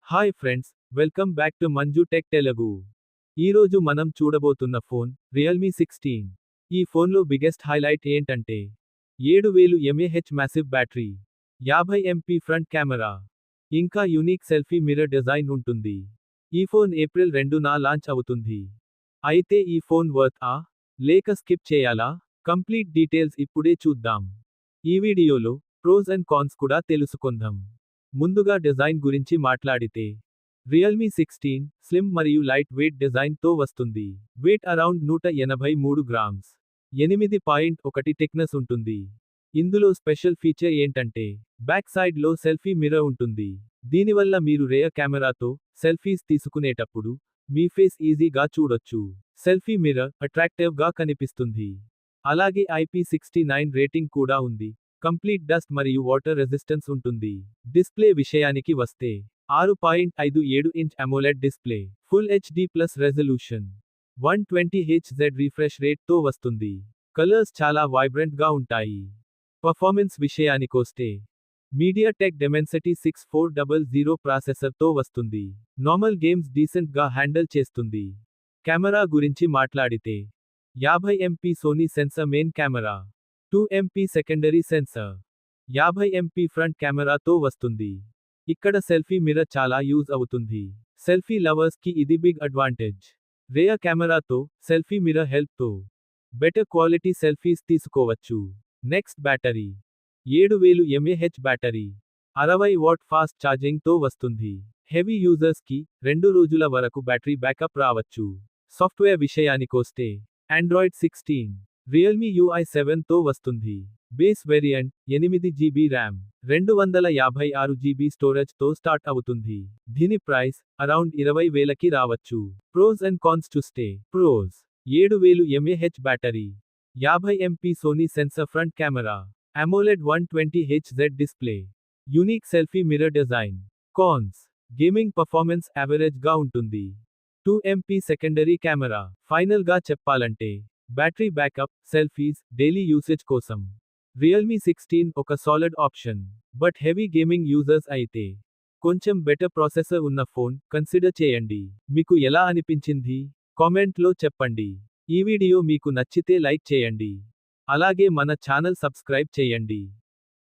Hi friends, welcome back to Manju tech Telugu. ఈరోజు మనం చూడబోతున్న phone Realme 16. ఈ ఫోన్లో బిగ్గెస్ట్ హైలైట్ ఏంటంటే 7000 mAh massive battery, 50 MP front camera, ఇంకా యూనిక్ సెల్ఫీ మిర్రర్ డిజైన్ ఉంటుంది. ఈ ఫోన్ ఏప్రిల్ 2న లాంచ్ అవుతుంది. అయితే ఈ ఫోన్ వర్త్ ఆ లేక స్కిప్ చేయాలా? కంప్లీట్ డీటెయిల్స్ ఇప్పుడే చూద్దాం. ఈ వీడియోలో ప్రోస్ అండ్ కాన్స్ కూడా తెలుసుకుందాం. ముందుగా డిజైన్ గురించి మాట్లాడితే రియల్మీ 16 స్లిమ్ మరియు లైట్ వెయిట్ డిజైన్ తో వస్తుంది. వెయిట్ అరౌండ్ 183 గ్రామ్స్, 8.1 థిక్నెస్ ఉంటుంది. ఇందులో స్పెషల్ ఫీచర్ ఏంటంటే బ్యాక్ సైడ్ లో సెల్ఫీ మిర్రర్ ఉంటుంది. దీనివల్ల మీరు రేర్ కెమెరాతో సెల్ఫీస్ తీసుకునేటప్పుడు మీ ఫేస్ ఈజీగా చూడొచ్చు. సెల్ఫీ మిర్రర్ అట్రాక్టివ్ గా కనిపిస్తుంది. అలాగే IP69 రేటింగ్ కూడా ఉంది. కంప్లీట్ డస్ట్ మరియు వాటర్ రెసిస్టెన్స్ ఉంటుంది. డిస్ప్లే విషయానికి వస్తే 6.57 inch AMOLED display, full HD plus resolution, 120 Hz refresh rate తో వస్తుంది. కలర్స్ చాలా వైబ్రెంట్ గా ఉంటాయి. పర్ఫార్మెన్స్ విషయానికొస్తే మీడియాటెక్ డెమెన్సిటీ 6400 ప్రాసెసర్ తో వస్తుంది. నార్మల్ గేమ్స్ డీసెంట్ గా హ్యాండిల్ చేస్తుంది. కెమెరా గురించి మాట్లాడితే 50 MP Sony sensor main camera, 2 MP secondary sensor, 50 MP front కెమెరాతో వస్తుంది. ఇక్కడ సెల్ఫీ మిర్రర్ చాలా యూజ్ అవుతుంది. సెల్ఫీ లవర్స్ కి ఇది బిగ్ అడ్వాంటేజ్. రేర్ కెమెరాతో సెల్ఫీ మిర్రర్ హెల్ప్ తో బెటర్ క్వాలిటీ సెల్ఫీస్ తీసుకోవచ్చు. Next battery 7000 mAh battery, 60 watt fast charging తో వస్తుంది. హెవీ యూజర్స్ కి 2 రోజుల వరకు బ్యాటరీ బ్యాకప్ రావచ్చు. సాఫ్ట్వేర్ విషయానికొస్తే ఆండ్రాయిడ్ 16, రియల్మీ UI 7 తో వస్తుంది. Base variant 8GB RAM, 256GB storage తో స్టార్ట్ అవుతుంది. దీని ప్రైస్ అరౌండ్ 20,000కి రావచ్చు. ప్రోస్ అండ్ కాన్స్ చూస్తే pros 7000 mAh battery, 50 MP Sony sensor front camera, AMOLED 120 Hz display, unique selfie mirror design. Cons gaming performance average గా ఉంటుంది. 2 MP సెకండరీ కెమెరా. ఫైనల్ గా చెప్పాలంటే battery backup, selfies, daily usage కోసం రియల్మీ 16 ఒక solid option. But heavy gaming users అయితే కొంచెం బెటర్ ప్రాసెసర్ ఉన్న ఫోన్ కన్సిడర్ చేయండి. మీకు ఎలా అనిపించింది? కామెంట్ లో చెప్పండి. ఈ వీడియో మీకు నచ్చితే లైక్ చేయండి. అలాగే మన ఛానల్ సబ్స్క్రైబ్ చేయండి.